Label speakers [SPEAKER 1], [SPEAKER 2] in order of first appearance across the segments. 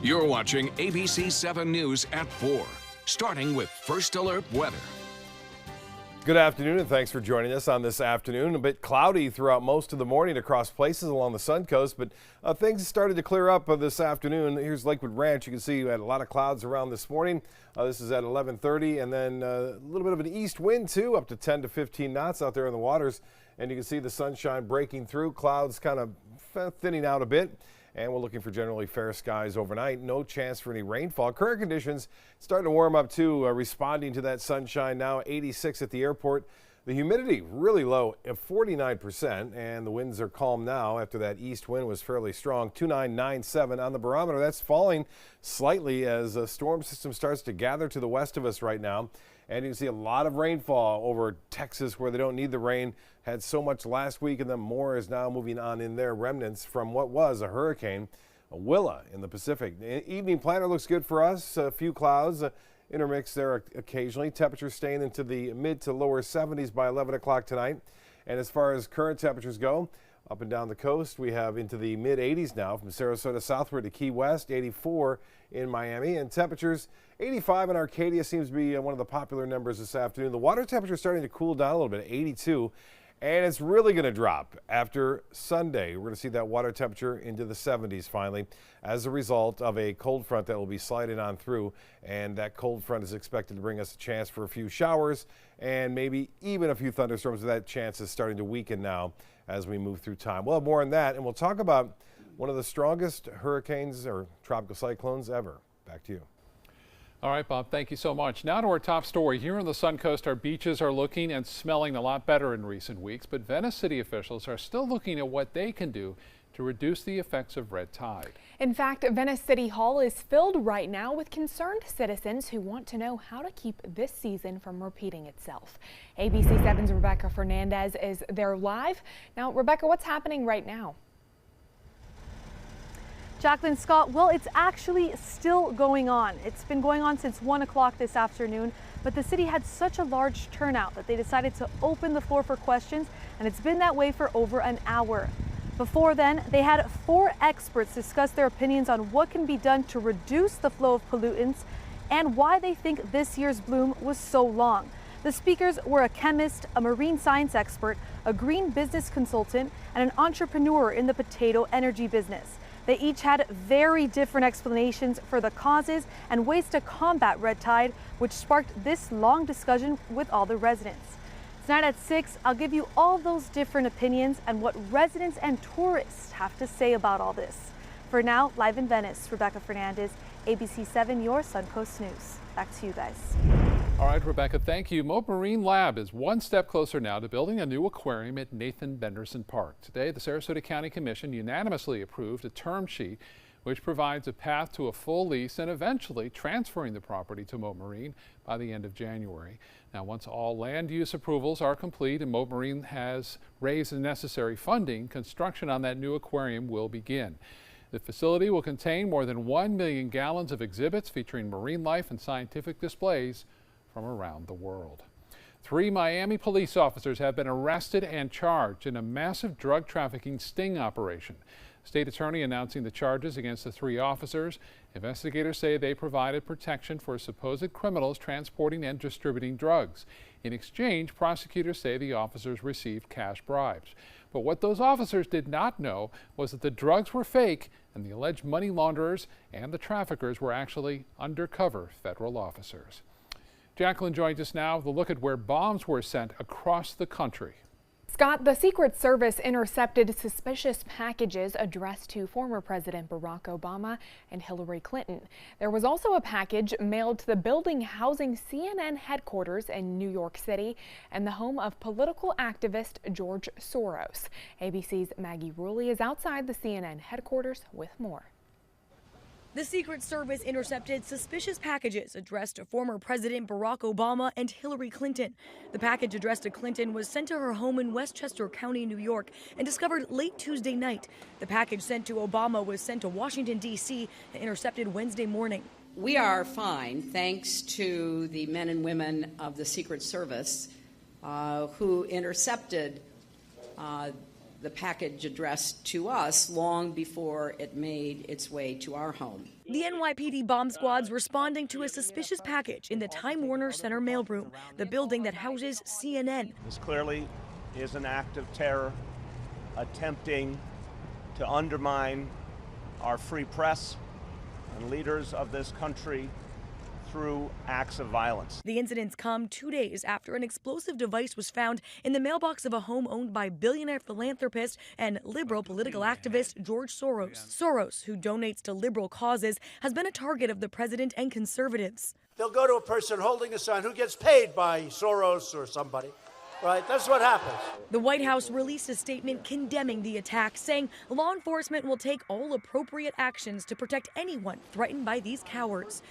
[SPEAKER 1] You're watching ABC 7 News at 4, starting with First Alert Weather.
[SPEAKER 2] Good afternoon and thanks for joining us on this afternoon. A bit cloudy throughout most of the morning across places along the Sun Coast, but things started to clear up this afternoon. Here's Lakewood Ranch. You can see we had a lot of clouds around this morning. This is at 11:30, and then a little bit of an east wind too, up to 10 to 15 knots out there in the waters. And you can see the sunshine breaking through, clouds kind of thinning out a bit. And we're looking for generally fair skies overnight. No chance for any rainfall. Current conditions starting to warm up too, responding to that sunshine now. 86 at the airport. The humidity really low at 49%, and the winds are calm now after that east wind was fairly strong. 2997 on the barometer. That's falling slightly as a storm system starts to gather to the west of us right now. And you can see a lot of rainfall over Texas where they don't need the rain. Had so much last week, and then more is now moving on in there. Remnants from what was a hurricane, Willa in the Pacific. Evening planner looks good for us. A few clouds intermixed there occasionally. Temperatures staying into the mid to lower 70s by 11 o'clock tonight. And as far as current temperatures go, up and down the coast, we have into the mid 80s now from Sarasota southward to Key West, 84 in Miami, and temperatures 85 in Arcadia seems to be one of the popular numbers this afternoon. The water temperature is starting to cool down a little bit, 82, and it's really going to drop after Sunday. We're going to see that water temperature into the 70s finally as a result of a cold front that will be sliding on through, and that cold front is expected to bring us a chance for a few showers and maybe even a few thunderstorms. That chance is starting to weaken now as we move through time. We'll have more on that, and we'll talk about one of the strongest hurricanes or tropical cyclones ever. Back to you.
[SPEAKER 3] All right, Bob, thank you so much. Now to our top story. Here on the Sun Coast, our beaches are looking and smelling a lot better in recent weeks, but Venice City officials are still looking at what they can do to reduce the effects of red tide.
[SPEAKER 4] In fact, Venice City Hall is filled right now with concerned citizens who want to know how to keep this season from repeating itself. ABC 7's Rebecca Fernandez is there live. Now, Rebecca, what's happening right now?
[SPEAKER 5] Jacqueline, Scott, well, it's actually still going on. It's been going on since 1 o'clock this afternoon, but the city had such a large turnout that they decided to open the floor for questions, and it's been that way for over an hour. Before then, they had 4 experts discuss their opinions on what can be done to reduce the flow of pollutants and why they think this year's bloom was so long. The speakers were a chemist, a marine science expert, a green business consultant, and an entrepreneur in the potato energy business. They each had very different explanations for the causes and ways to combat red tide, which sparked this long discussion with all the residents. Tonight at 6, I'll give you all those different opinions and what residents and tourists have to say about all this. For now, live in Venice, Rebecca Fernandez, ABC 7, your Suncoast News. Back to you guys.
[SPEAKER 3] All right, Rebecca, thank you. Mote Marine Lab is one step closer now to building a new aquarium at Nathan Benderson Park. Today, the Sarasota County Commission unanimously approved a term sheet which provides a path to a full lease and eventually transferring the property to Mote Marine by the end of January. Now, once all land use approvals are complete and Mote Marine has raised the necessary funding, construction on that new aquarium will begin. The facility will contain more than 1 million gallons of exhibits featuring marine life and scientific displays from around the world. 3 Miami police officers have been arrested and charged in a massive drug trafficking sting operation. State attorney announcing the charges against the 3 officers. Investigators say they provided protection for supposed criminals transporting and distributing drugs. In exchange, prosecutors say the officers received cash bribes. But what those officers did not know was that the drugs were fake and the alleged money launderers and the traffickers were actually undercover federal officers. Jacqueline joins us now with a look at where bombs were sent across the country.
[SPEAKER 4] Scott, the Secret Service intercepted suspicious packages addressed to former President Barack Obama and Hillary Clinton. There was also a package mailed to the building housing CNN headquarters in New York City and the home of political activist George Soros. ABC's Maggie Rulli is outside the CNN headquarters with more.
[SPEAKER 6] The Secret Service intercepted suspicious packages addressed to former President Barack Obama and Hillary Clinton. The package addressed to Clinton was sent to her home in Westchester County, New York, and discovered late Tuesday night. The package sent to Obama was sent to Washington, D.C. and intercepted Wednesday morning.
[SPEAKER 7] We are fine, thanks to the men and women of the Secret Service who intercepted the package addressed to us long before it made its way to our home.
[SPEAKER 6] The NYPD bomb squad's responding to a suspicious package in the Time Warner Center mailroom, the building that houses CNN.
[SPEAKER 8] This clearly is an act of terror attempting to undermine our free press and leaders of this country through acts of violence.
[SPEAKER 6] The incidents come 2 days after an explosive device was found in the mailbox of a home owned by billionaire philanthropist and liberal political activist George Soros. Soros, who donates to liberal causes, has been a target of the president and conservatives.
[SPEAKER 9] They'll go to a person holding a sign who gets paid by Soros or somebody. Right, that's what happens.
[SPEAKER 6] The White House released a statement condemning the attack, saying law enforcement will take all appropriate actions to protect anyone threatened by these cowards.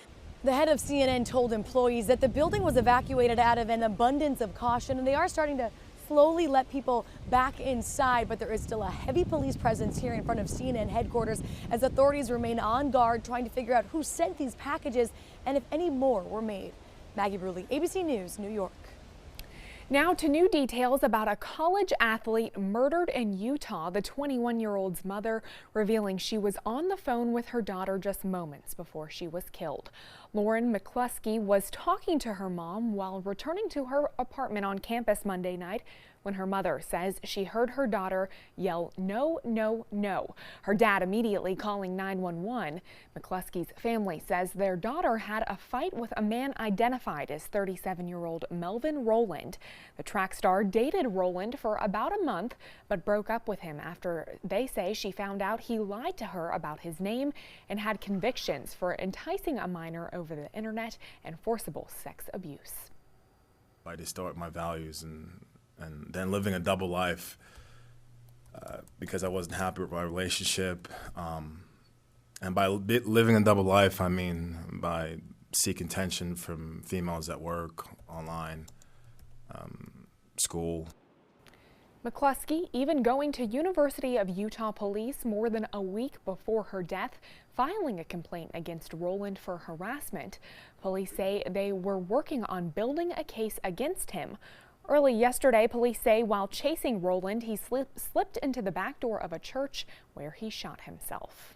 [SPEAKER 6] The head of CNN told employees that the building was evacuated out of an abundance of caution, and they are starting to slowly let people back inside, but there is still a heavy police presence here in front of CNN headquarters as authorities remain on guard trying to figure out who sent these packages and if any more were made. Maggie Bruley, ABC News, New York.
[SPEAKER 4] Now to new details about a college athlete murdered in Utah, the 21-year-old's mother revealing she was on the phone with her daughter just moments before she was killed. Lauren McCluskey was talking to her mom while returning to her apartment on campus Monday night when her mother says she heard her daughter yell, "No, no, no." Her dad immediately calling 911. McCluskey's family says their daughter had a fight with a man identified as 37-year-old Melvin Rowland. The track star dated Rowland for about a month, but broke up with him after they say she found out he lied to her about his name and had convictions for enticing a minor over the internet and forcible sex abuse.
[SPEAKER 10] I distort my values and then living a double life because I wasn't happy with my relationship. And by living a double life, I mean by seeking attention from females at work, online, school.
[SPEAKER 4] McCluskey even going to University of Utah police more than a week before her death, filing a complaint against Rowland for harassment. Police say they were working on building a case against him. Early yesterday, police say while chasing Rowland, he slipped into the back door of a church where he shot himself.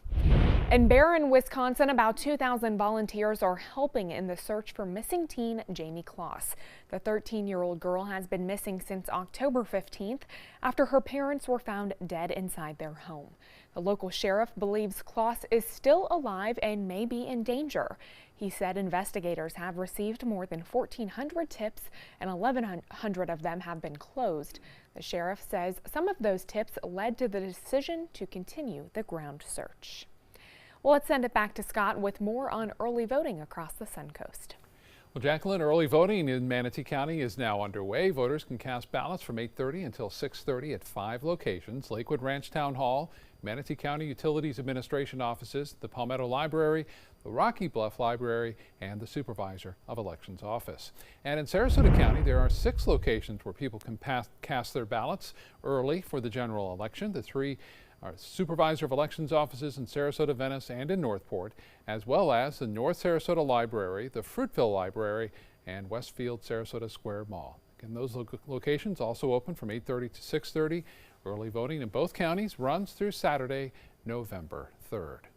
[SPEAKER 4] In Barron, Wisconsin, about 2,000 volunteers are helping in the search for missing teen Jamie Kloss. The 13-year-old girl has been missing since October 15th after her parents were found dead inside their home. The local sheriff believes Kloss is still alive and may be in danger. He said investigators have received more than 1,400 tips and 1,100 of them have been closed. The sheriff says some of those tips led to the decision to continue the ground search. Well, let's send it back to Scott with more on early voting across the Suncoast.
[SPEAKER 3] Well, Jacqueline, early voting in Manatee County is now underway. Voters can cast ballots from 8:30 until 6:30 at 5 locations: Lakewood Ranch Town Hall, Manatee County Utilities Administration offices, the Palmetto Library, the Rocky Bluff Library, and the Supervisor of Elections office. And in Sarasota County, there are 6 locations where people can cast their ballots early for the general election. The 3 are Supervisor of Elections offices in Sarasota, Venice, and in Northport, as well as the North Sarasota Library, the Fruitville Library, and Westfield Sarasota Square Mall. Again, those locations also open from 8:30 to 6:30. Early voting in both counties runs through Saturday, November 3rd.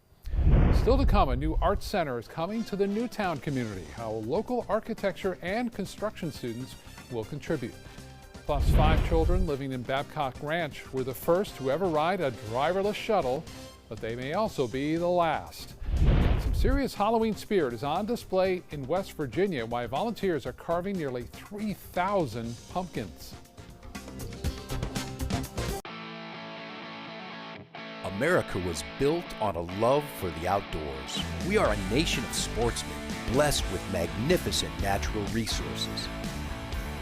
[SPEAKER 3] Still to come, a new art center is coming to the Newtown community. How local architecture and construction students will contribute. Plus, 5 children living in Babcock Ranch were the first to ever ride a driverless shuttle, but they may also be the last. Some serious Halloween spirit is on display in West Virginia, while volunteers are carving nearly 3,000 pumpkins.
[SPEAKER 11] America was built on a love for the outdoors. We are a nation of sportsmen, blessed with magnificent natural resources.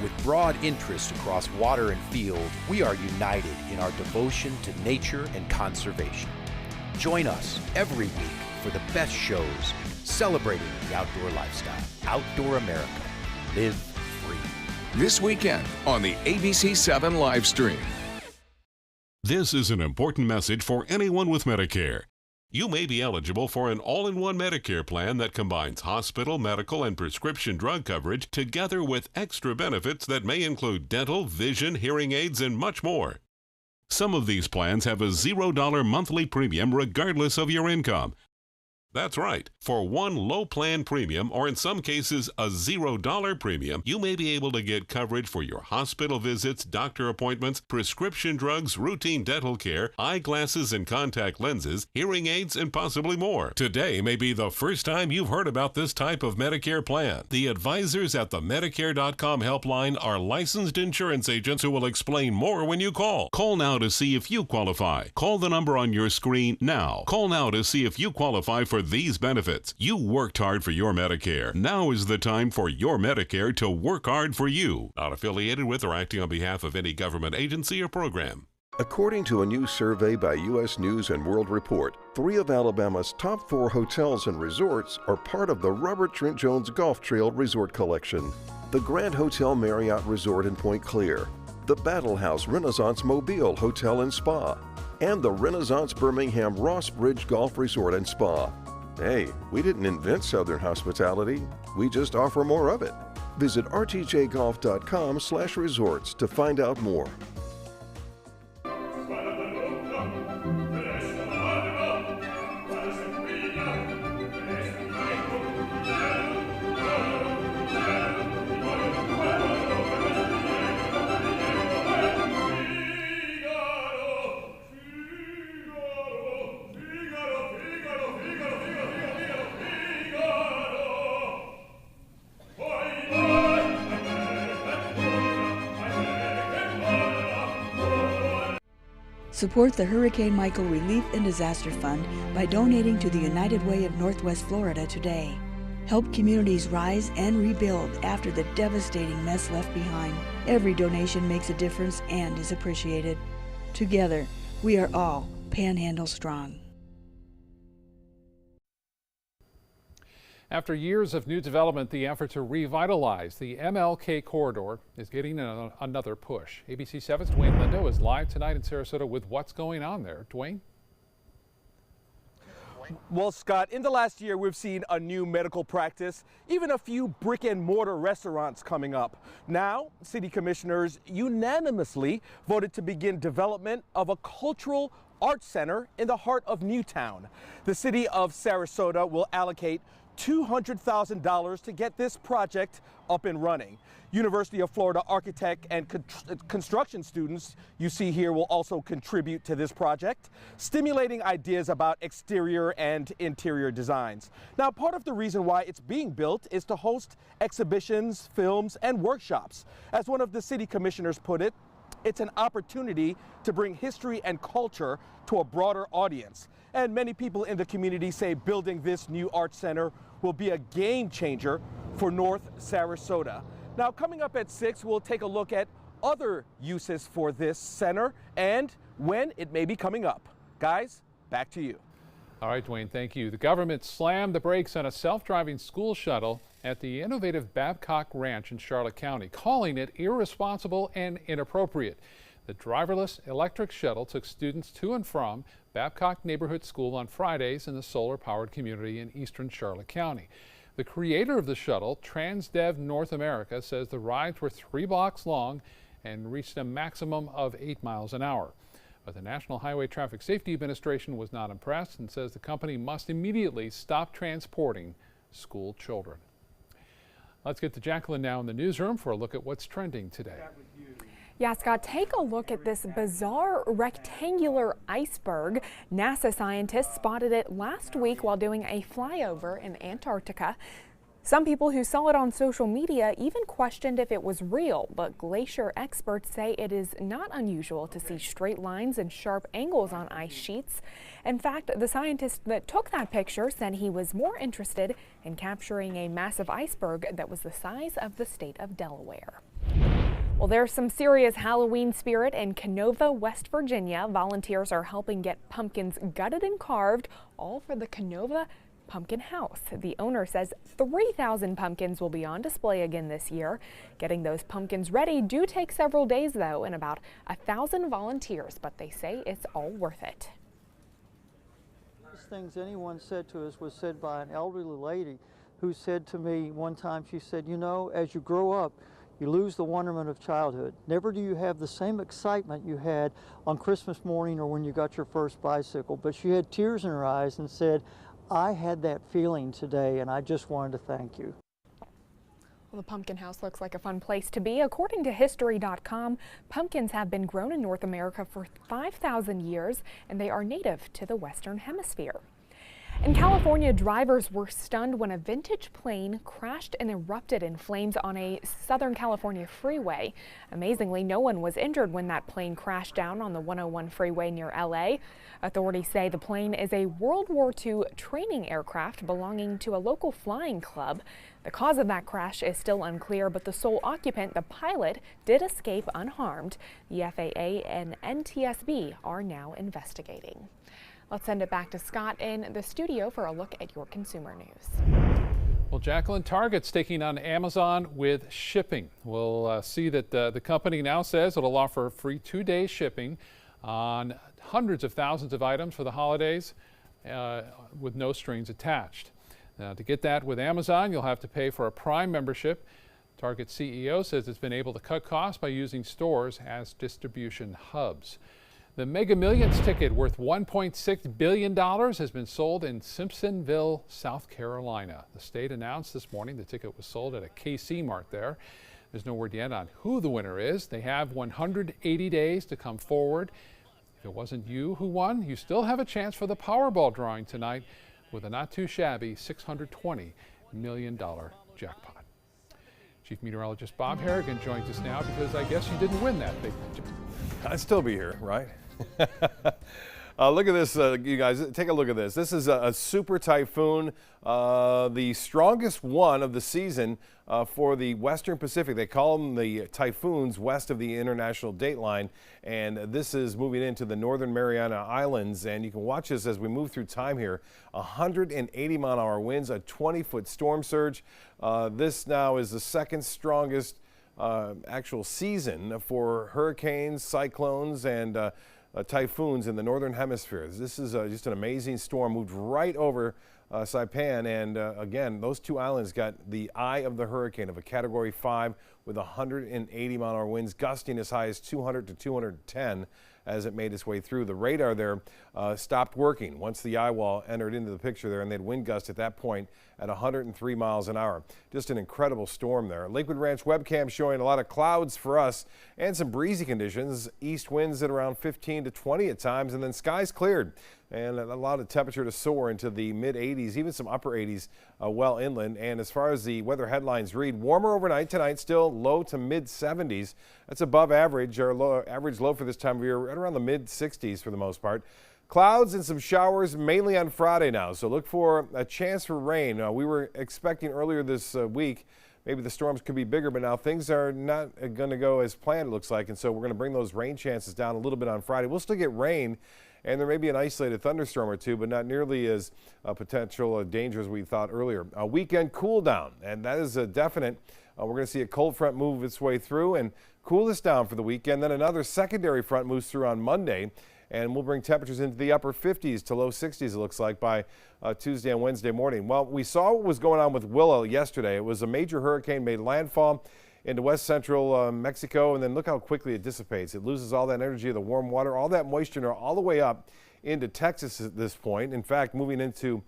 [SPEAKER 11] With broad interests across water and field, we are united in our devotion to nature and conservation. Join us every week for the best shows celebrating the outdoor lifestyle. Outdoor America. Live free.
[SPEAKER 1] This weekend on the ABC7 live stream.
[SPEAKER 12] This is an important message for anyone with Medicare. You may be eligible for an all-in-one Medicare plan that combines hospital, medical, and prescription drug coverage together with extra benefits that may include dental, vision, hearing aids, and much more. Some of these plans have a $0 monthly premium regardless of your income. That's right. For one low plan premium, or in some cases a $0 premium, you may be able to get coverage for your hospital visits, doctor appointments, prescription drugs, routine dental care, eyeglasses and contact lenses, hearing aids, and possibly more. Today may be the first time you've heard about this type of Medicare plan. The advisors at the Medicare.com helpline are licensed insurance agents who will explain more when you call. Call now to see if you qualify. Call the number on your screen now. Call now to see if you qualify for these benefits. You worked hard for your Medicare. Now is the time for your Medicare to work hard for you. Not affiliated with or acting on behalf of any government agency or program.
[SPEAKER 13] According to a new survey by U.S. News and World Report, 3 of Alabama's top 4 hotels and resorts are part of the Robert Trent Jones Golf Trail Resort Collection. The Grand Hotel Marriott Resort in Point Clear, the Battle House Renaissance Mobile Hotel and Spa, and the Renaissance Birmingham Ross Bridge Golf Resort and Spa. Hey, we didn't invent Southern hospitality, we just offer more of it. Visit rtjgolf.com/resorts to find out more.
[SPEAKER 14] Support the Hurricane Michael Relief and Disaster Fund by donating to the United Way of Northwest Florida today. Help communities rise and rebuild after the devastating mess left behind. Every donation makes a difference and is appreciated. Together, we are all Panhandle strong.
[SPEAKER 3] After years of new development, the effort to revitalize the MLK corridor is getting another push. ABC 7's Dwayne Lindo is live tonight in Sarasota with what's going on there. Dwayne?
[SPEAKER 15] Well, Scott, in the last year, we've seen a new medical practice, even a few brick and mortar restaurants coming up. Now, city commissioners unanimously voted to begin development of a cultural arts center in the heart of Newtown. The city of Sarasota will allocate $200,000 to get this project up and running. University of Florida architect and construction students you see here will also contribute to this project, stimulating ideas about exterior and interior designs. Now, part of the reason why it's being built is to host exhibitions, films, and workshops. As one of the city commissioners put it, it's an opportunity to bring history and culture to a broader audience. And many people in the community say building this new arts center will be a game changer for North Sarasota. Now, coming up at 6, we'll take a look at other uses for this center and when it may be coming up. Guys, back to you.
[SPEAKER 3] All right, Dwayne, thank you. The government slammed the brakes on a self-driving school shuttle at the innovative Babcock Ranch in Charlotte County, calling it irresponsible and inappropriate. The driverless electric shuttle took students to and from Babcock Neighborhood School on Fridays in the solar-powered community in eastern Charlotte County. The creator of the shuttle, Transdev North America, says the rides were 3 blocks long and reached a maximum of 8 miles an hour. But the National Highway Traffic Safety Administration was not impressed and says the company must immediately stop transporting school children. Let's get to Jacqueline now in the newsroom for a look at what's trending today.
[SPEAKER 4] Yeah, Scott, take a look at this bizarre rectangular iceberg. NASA scientists spotted it last week while doing a flyover in Antarctica. Some people who saw it on social media even questioned if it was real, but glacier experts say it is not unusual to see straight lines and sharp angles on ice sheets. In fact, the scientist that took that picture said he was more interested in capturing a massive iceberg that was the size of the state of Delaware. Well, there's some serious Halloween spirit in Canova, West Virginia. Volunteers are helping get pumpkins gutted and carved, all for the Canova Pumpkin House. The owner says 3,000 pumpkins will be on display again this year. Getting those pumpkins ready do take several days, though, and about 1,000 volunteers, but they say it's all worth it.
[SPEAKER 16] First things anyone said to us was said by an elderly lady who said to me one time, she said, you know, as you grow up, You lose the wonderment of childhood. Never do you have the same excitement you had on Christmas morning or when you got your first bicycle, but she had tears in her eyes and said, I had that feeling today and I just wanted to thank you.
[SPEAKER 4] Well, the pumpkin house looks like a fun place to be. According to History.com, pumpkins have been grown in North America for 5,000 years, and they are native to the Western Hemisphere. In California, drivers were stunned when a vintage plane crashed and erupted in flames on a Southern California freeway. Amazingly, no one was injured when that plane crashed down on the 101 freeway near LA. Authorities say the plane is a World War II training aircraft belonging to a local flying club. The cause of that crash is still unclear, but the sole occupant, the pilot, did escape unharmed. The FAA and NTSB are now investigating. Let's send it back to Scott in the studio for a look at your consumer news.
[SPEAKER 3] Well, Jacqueline, Target's taking on Amazon with shipping. We'll see that the company now says it'll offer free 2-day shipping on hundreds of thousands of items for the holidays with no strings attached. Now, to get that with Amazon, you'll have to pay for a Prime membership. Target CEO says it's been able to cut costs by using stores as distribution hubs. The Mega Millions ticket worth $1.6 billion has been sold in Simpsonville, South Carolina. The state announced this morning the ticket was sold at a KC Mart there. There's no word yet on who the winner is. They have 180 days to come forward. If it wasn't you who won, you still have a chance for the Powerball drawing tonight with a not too shabby $620 million jackpot. Chief Meteorologist Bob Harrigan joins us now because I guess you didn't win that big jackpot.
[SPEAKER 2] I'd still be here, right? Look at this, you guys. Take a look at this. This is a super typhoon, the strongest one of the season for the Western Pacific. They call them the typhoons west of the international date line, and this is moving into the northern Mariana Islands. And you can watch this as we move through time here. 180-mile-an-hour winds, a 20-foot storm surge. This now is the second strongest actual season for hurricanes, cyclones, and typhoons in the northern hemisphere. This is just an amazing storm. Moved right over Saipan, and again, those two islands got the eye of the hurricane of a Category 5 with 180-mile-an-hour winds, gusting as high as 200 to 210 as it made its way through. The radar there stopped working once the eye wall entered into the picture there, and they had wind gusts at that point at 103 miles an hour. Just an incredible storm there. Lakewood Ranch webcam showing a lot of clouds for us and some breezy conditions. East winds at around 15 to 20 at times, and then skies cleared. And a lot of temperature to soar into the mid-80s, even some upper 80s well inland. And as far as the weather headlines read, warmer overnight tonight, still low to mid-70s. That's above average. Our average low for this time of year, right around the mid-60s for the most part. Clouds and some showers mainly on Friday now, so look for a chance for rain. We were expecting earlier this week maybe the storms could be bigger, but now things are not going to go as planned, it looks like, and so we're going to bring those rain chances down a little bit on Friday. We'll still get rain, and there may be an isolated thunderstorm or two, but not nearly as potential danger as we thought earlier. A weekend cool down, and that is a definite. We're going to see a cold front move its way through and cool us down for the weekend. Then another secondary front moves through on Monday, and we'll bring temperatures into the upper 50s to low 60s, it looks like, by Tuesday and Wednesday morning. Well, we saw what was going on with Willa yesterday. It was a major hurricane, made landfall into west central Mexico, and then look how quickly it dissipates. It loses all that energy of the warm water, all that moisture, all the way up into Texas at this point. In fact, moving into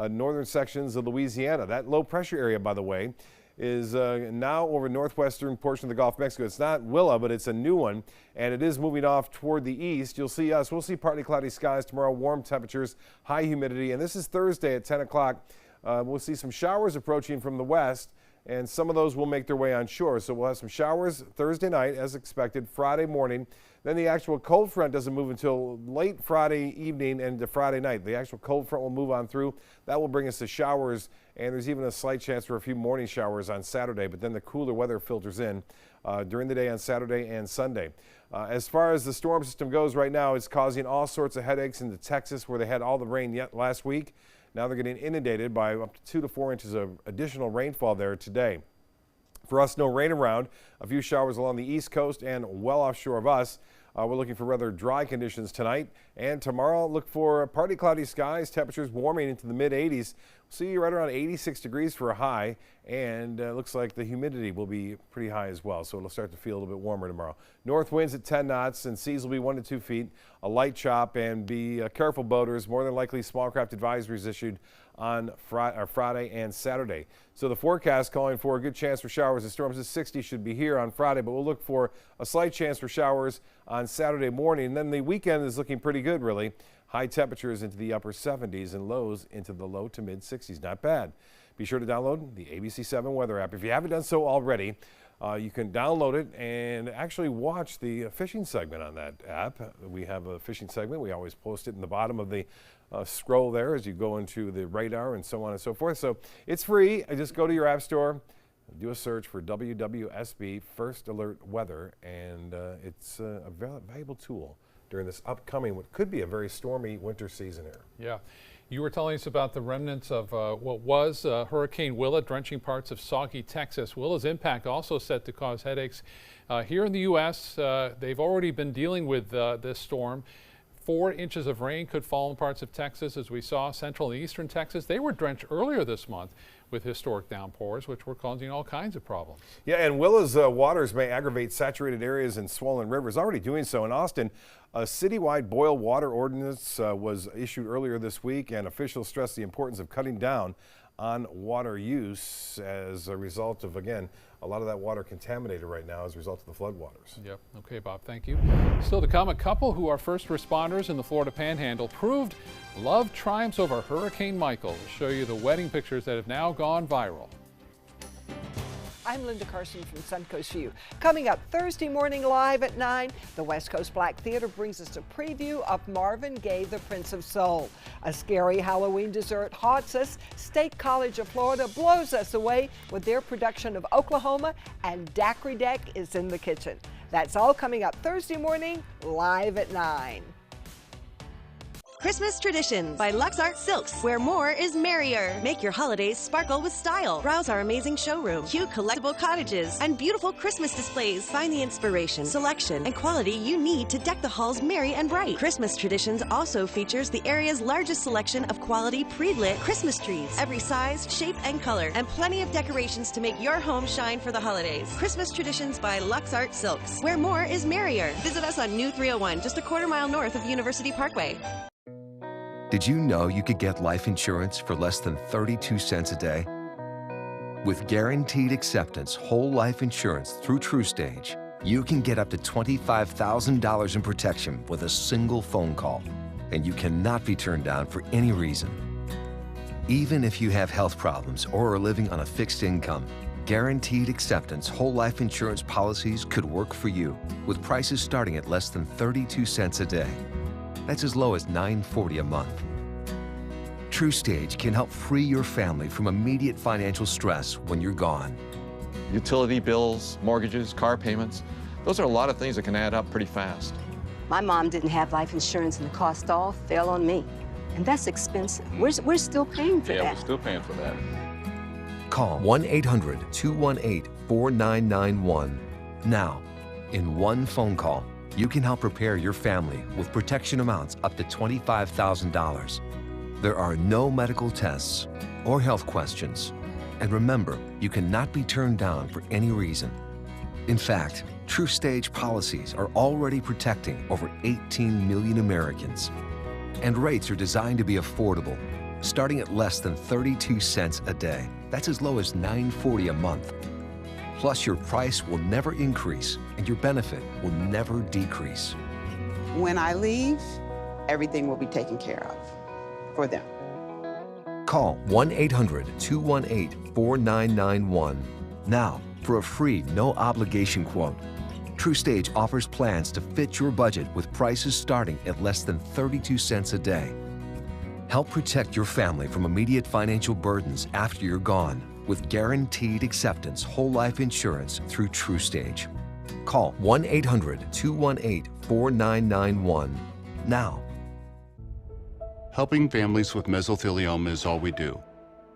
[SPEAKER 2] northern sections of Louisiana. That low pressure area, by the way, is now over northwestern portion of the Gulf of Mexico. It's not Willa, but it's a new one, and it is moving off toward the east. You'll see us. We'll see partly cloudy skies tomorrow, warm temperatures, high humidity, and this is Thursday at 10 o'clock. We'll see some showers approaching from the west, and some of those will make their way on shore. So we'll have some showers Thursday night, as expected, Friday morning. Then the actual cold front doesn't move until late Friday evening and into Friday night. The actual cold front will move on through. That will bring us to showers, and there's even a slight chance for a few morning showers on Saturday, but then the cooler weather filters in during the day on Saturday and Sunday. As far as the storm system goes right now, it's causing all sorts of headaches into Texas, where they had all the rain yet last week. Now they're getting inundated by up to 2 to 4 inches of additional rainfall there today. For us, no rain around. A few showers along the east coast and well offshore of us. We're looking for rather dry conditions tonight and tomorrow. Look for partly cloudy skies, temperatures warming into the mid-80s. See right around 86 degrees for a high, and looks like the humidity will be pretty high as well, so it'll start to feel a little bit warmer tomorrow. North winds at 10 knots, and seas will be 1 to 2 feet. A light chop, and be careful boaters. More than likely small craft advisories issued on Friday and Saturday. So the forecast calling for a good chance for showers and storms. At 60 should be here on Friday, but we'll look for a slight chance for showers on Saturday morning. And then the weekend is looking pretty good, really. High temperatures into the upper 70s and lows into the low to mid 60s. Not bad. Be sure to download the ABC7 weather app. If you haven't done so already, you can download it and actually watch the fishing segment on that app. We have a fishing segment. We always post it in the bottom of the scroll there as you go into the radar and so on and so forth. So it's free. Just go to your app store, do a search for WWSB First Alert Weather, and it's a valuable tool during this upcoming, what could be a very stormy winter season here.
[SPEAKER 3] Yeah. You were telling us about the remnants of what was Hurricane Willa drenching parts of soggy Texas. Willa's impact also set to cause headaches here in the U.S. They've already been dealing with this storm. 4 inches of rain could fall in parts of Texas, as we saw. Central and eastern Texas, they were drenched earlier this month with historic downpours, which were causing all kinds of problems.
[SPEAKER 2] Yeah, and Willa's waters may aggravate saturated areas and swollen rivers, already doing so in Austin. A citywide boil water ordinance was issued earlier this week, and officials stressed the importance of cutting down on water use as a result of, again, a lot of that water contaminated right now as a result of the floodwaters.
[SPEAKER 3] Yep. Okay, Bob, thank you. Still to come, a couple who are first responders in the Florida Panhandle proved love triumphs over Hurricane Michael. We'll show you the wedding pictures that have now gone viral.
[SPEAKER 17] I'm Linda Carson from Suncoast View. Coming up Thursday morning live at 9, the West Coast Black Theater brings us a preview of Marvin Gaye, the Prince of Soul. A scary Halloween dessert haunts us. State College of Florida blows us away with their production of Oklahoma, and Daiquiri Deck is in the kitchen. That's all coming up Thursday morning live at 9.
[SPEAKER 18] Christmas Traditions by Lux Art Silks, where more is merrier. Make your holidays sparkle with style. Browse our amazing showroom, cute collectible cottages, and beautiful Christmas displays. Find the inspiration, selection, and quality you need to deck the halls merry and bright. Christmas Traditions also features the area's largest selection of quality pre-lit Christmas trees, every size, shape, and color, and plenty of decorations to make your home shine for the holidays. Christmas Traditions by Lux Art Silks, where more is merrier. Visit us on New 301, just a quarter-mile north of University Parkway.
[SPEAKER 19] Did you know you could get life insurance for less than 32 cents a day? With Guaranteed Acceptance whole life insurance through TruStage, you can get up to $25,000 in protection with a single phone call, and you cannot be turned down for any reason. Even if you have health problems or are living on a fixed income, Guaranteed Acceptance whole life insurance policies could work for you, with prices starting at less than 32 cents a day. That's as low as $9.40 a month. TruStage can help free your family from immediate financial stress when you're gone.
[SPEAKER 20] Utility bills, mortgages, car payments, those are a lot of things that can add up pretty fast.
[SPEAKER 21] My mom didn't have life insurance and the cost all fell on me. And that's expensive. We're still paying for that.
[SPEAKER 20] Yeah, we're still paying for that.
[SPEAKER 19] Call 1-800-218-4991 now. In one phone call, you can help prepare your family with protection amounts up to $25,000. There are no medical tests or health questions. And remember, you cannot be turned down for any reason. In fact, TruStage policies are already protecting over 18 million Americans. And rates are designed to be affordable, starting at less than 32 cents a day. That's as low as $9.40 a month. Plus, your price will never increase and your benefit will never decrease.
[SPEAKER 22] When I leave, everything will be taken care of for them.
[SPEAKER 19] Call 1-800-218-4991 now for a free, no-obligation quote. TruStage offers plans to fit your budget with prices starting at less than 32 cents a day. Help protect your family from immediate financial burdens after you're gone with Guaranteed Acceptance whole life insurance through TruStage. Call 1-800-218-4991 now.
[SPEAKER 23] Helping families with mesothelioma is all we do.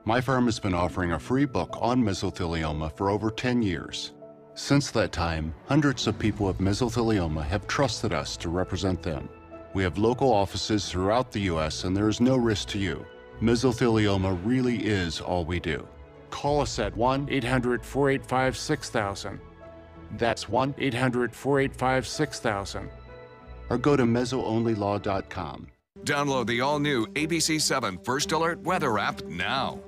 [SPEAKER 23] My firm has been offering a free book on mesothelioma for over 10 years. Since that time, hundreds of people with mesothelioma have trusted us to represent them. We have local offices throughout the U.S. and there is no risk to you. Mesothelioma really is all we do.
[SPEAKER 5] Call us at 1-800-485-6000. That's 1-800-485-6000.
[SPEAKER 23] Or go to mesoonlylaw.com.
[SPEAKER 1] Download the all-new ABC 7 First Alert Weather app now.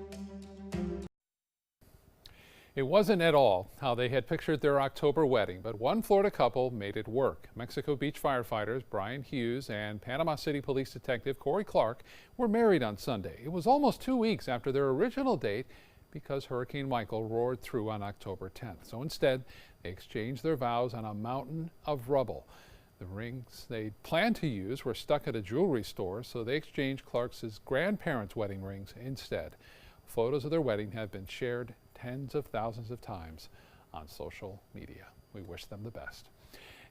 [SPEAKER 3] It wasn't at all how they had pictured their October wedding, but one Florida couple made it work. Mexico Beach firefighters Brian Hughes and Panama City Police Detective Corey Clark were married on Sunday. It was almost 2 weeks after their original date because Hurricane Michael roared through on October 10th. So instead, they exchanged their vows on a mountain of rubble. The rings they planned to use were stuck at a jewelry store, so they exchanged Clark's grandparents' wedding rings instead. Photos of their wedding have been shared tens of thousands of times on social media. We wish them the best.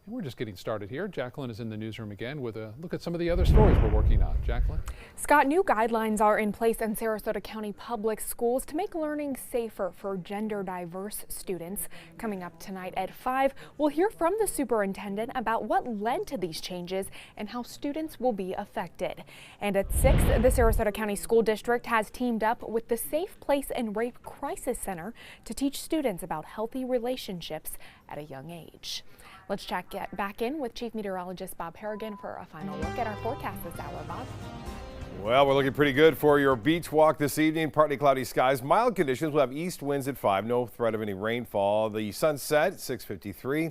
[SPEAKER 3] And we're just getting started here. Jacqueline is in the newsroom again with a look at some of the other stories we're working on. Jacqueline?
[SPEAKER 4] Scott, new guidelines are in place in Sarasota County Public Schools to make learning safer for gender diverse students. Coming up tonight at 5, we'll hear from the superintendent about what led to these changes and how students will be affected. And at 6, the Sarasota County School District has teamed up with the Safe Place and Rape Crisis Center to teach students about healthy relationships at a young age. Let's check back in with Chief Meteorologist Bob Harrigan for a final look at our forecast this hour. Bob?
[SPEAKER 2] Well, we're looking pretty good for your beach walk this evening. Partly cloudy skies, mild conditions. We'll have east winds at 5. No threat of any rainfall. The sunset at 6:53.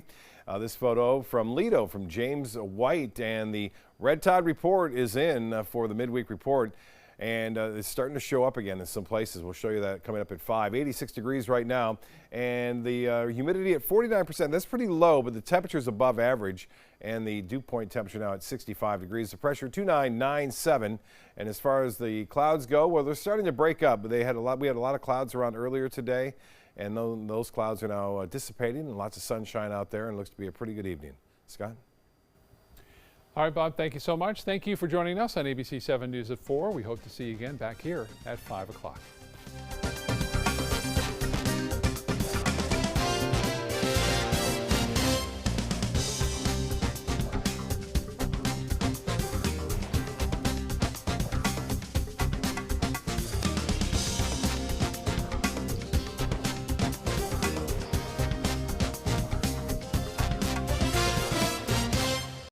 [SPEAKER 2] This photo from Lido from James White, and the red tide report is in for the midweek report. And it's starting to show up again in some places. We'll show you that coming up at 5. 86 degrees right now, and the humidity at 49%. That's pretty low, but the temperature is above average, and the dew point temperature now at 65 degrees. The pressure 2997. And as far as the clouds go, well, they're starting to break up. But we had a lot of clouds around earlier today, and those clouds are now dissipating, and lots of sunshine out there, and it looks to be a pretty good evening. Scott?
[SPEAKER 3] All right, Bob, thank you so much. Thank you for joining us on ABC 7 News at 4. We hope to see you again back here at 5 o'clock.